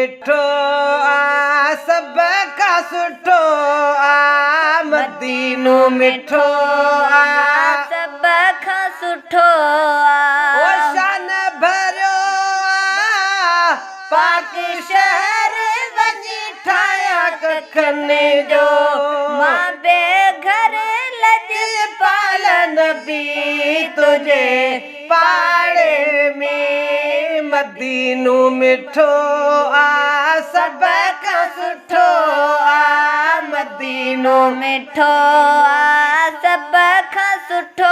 मिठो सब का सुठो मदीनो मिठो सब का सुठो ओ शान भरियो पाक शहर वञी ठाया कखने जो मां बेघर लजपाल नबी तुझे पाड़े में मदीनो मिठो सब का सुठो मदीनो मिठो सब का सुठो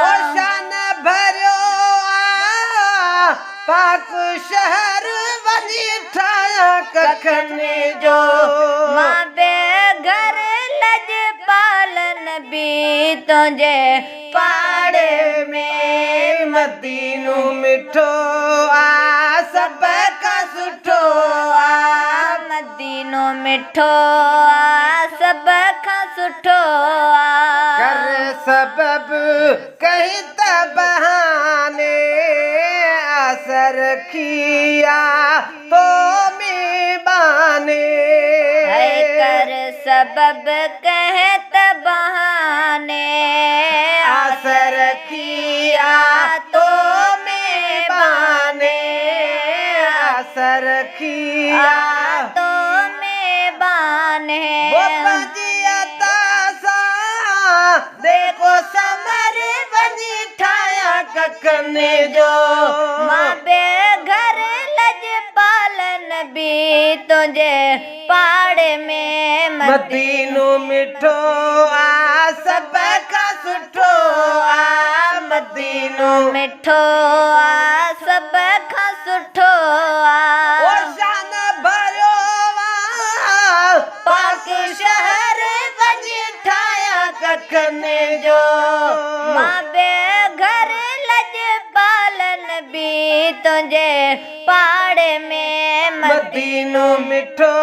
ओ शान भरियो पाक शहर वञी ठाया कखने जो मां बेघर लजपाल नबी तुझे पाड़े में मदीनो मिठो सब का सुठो मदीनो मिठो सब का सुठो कर सबब कहीं त बहाने असर किया तो में बाने है कर सबब कहत बहाने असर किया तो में बाने असर किया तो में बाने वो बजिया तासा देखो समर बनी ठाया कखने जो मां बेघर लजपाल नबी तुझे पाड़े में मदीनो मिठो सब का सुठो मदीनो मिठो सब का सुठो ओ शान भरियो पाक शहर वञी ठाया कखने जो मां बेघर लजपाल नबी तुझे पाड़े में मदीनो मिठो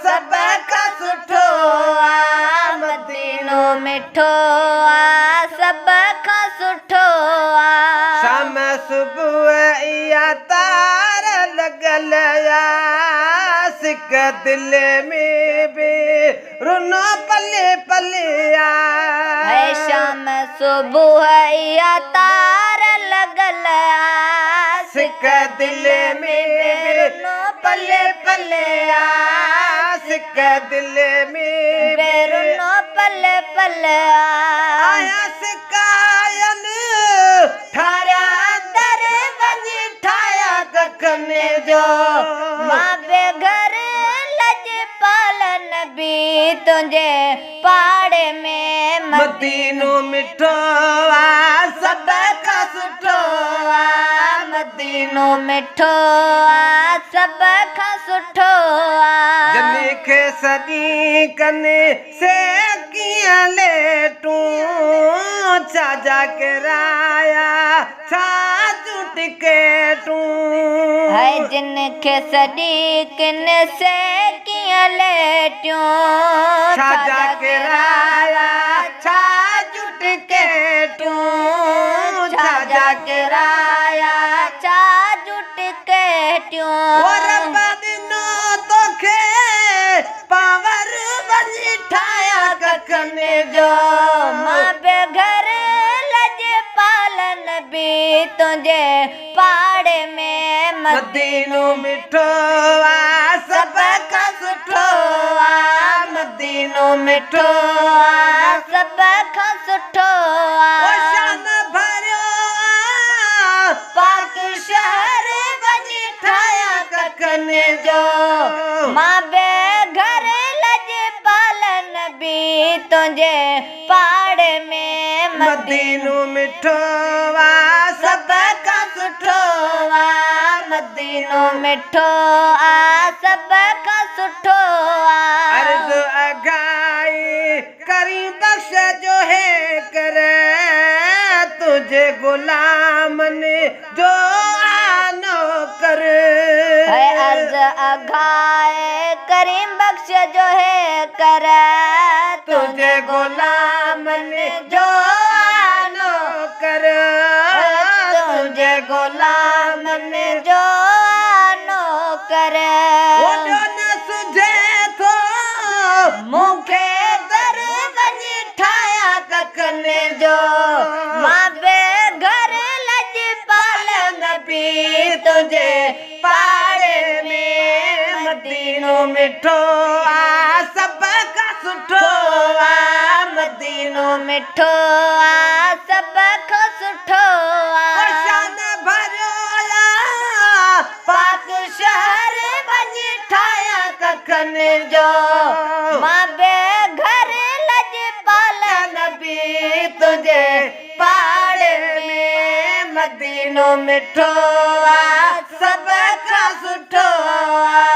सब का सुठो मदीनो मिठो सब का सुठो शाम सुबह या तार लगल सिक दिल में भी रुनो पले पलिया है शाम सुबह या तार लगल सिक दिल में बेरुनो पले पले सिक दिल में बेरुनो पल पल आया सिकायन ठाया दर वञी ठाया कखने जो मां बेघर लजपाल नबी तुझे पाड़े में मदीनो मिठो सब का सुठो मदीनो मिठो सब का सुठो जनिखे सदी कने से किया ले तू छाजा के राया छा जुट के तू है जिनके सदी किन से किया लेट्यूं छाजा के राया छा जुट के तू छाजा के राया चा जुट के ट्यूं और बदनो तोखे पावर बजी ठाया कखने जो मां बेघर लजपाल नबी तुझे पाड़े में मदीनो मिठो सब का सुठो मदीनो मिठो सब का सुठो ओ शान भरियो पाक शहर वञी ठाया कखने जो मां बेघर लजपाल नबी तुझे पाड़े में मदीनो मिठो सब का सुठो मदीनो मिठो सब का सुठो अर्ज अगाई करी बख्श जो है करे तुझे गुलाम ने जो आनो कर है अर्ज अघाए करीम बख्श जो है कर तुझे गुलाम ने जो आनो कर तुझे गुलाम ने जो नो कर ओॾो न सुझे थो मूंखे दर वञी ठाहिया कखनि जो मां बेघर लॼपाल न पी तुंहिंजे पाड़े में मदीनो मिठो आ सभ खां सुठो आ मदीनो मिठो आ सभ खां सुठो आ शान भरियो आ पाक शहर वञी ठाहिया कखनि जो मां बेघर लॼपाल न पी तुंहिंजे पाड़े में मदीनो मिठो आ सभ खां सुठो आ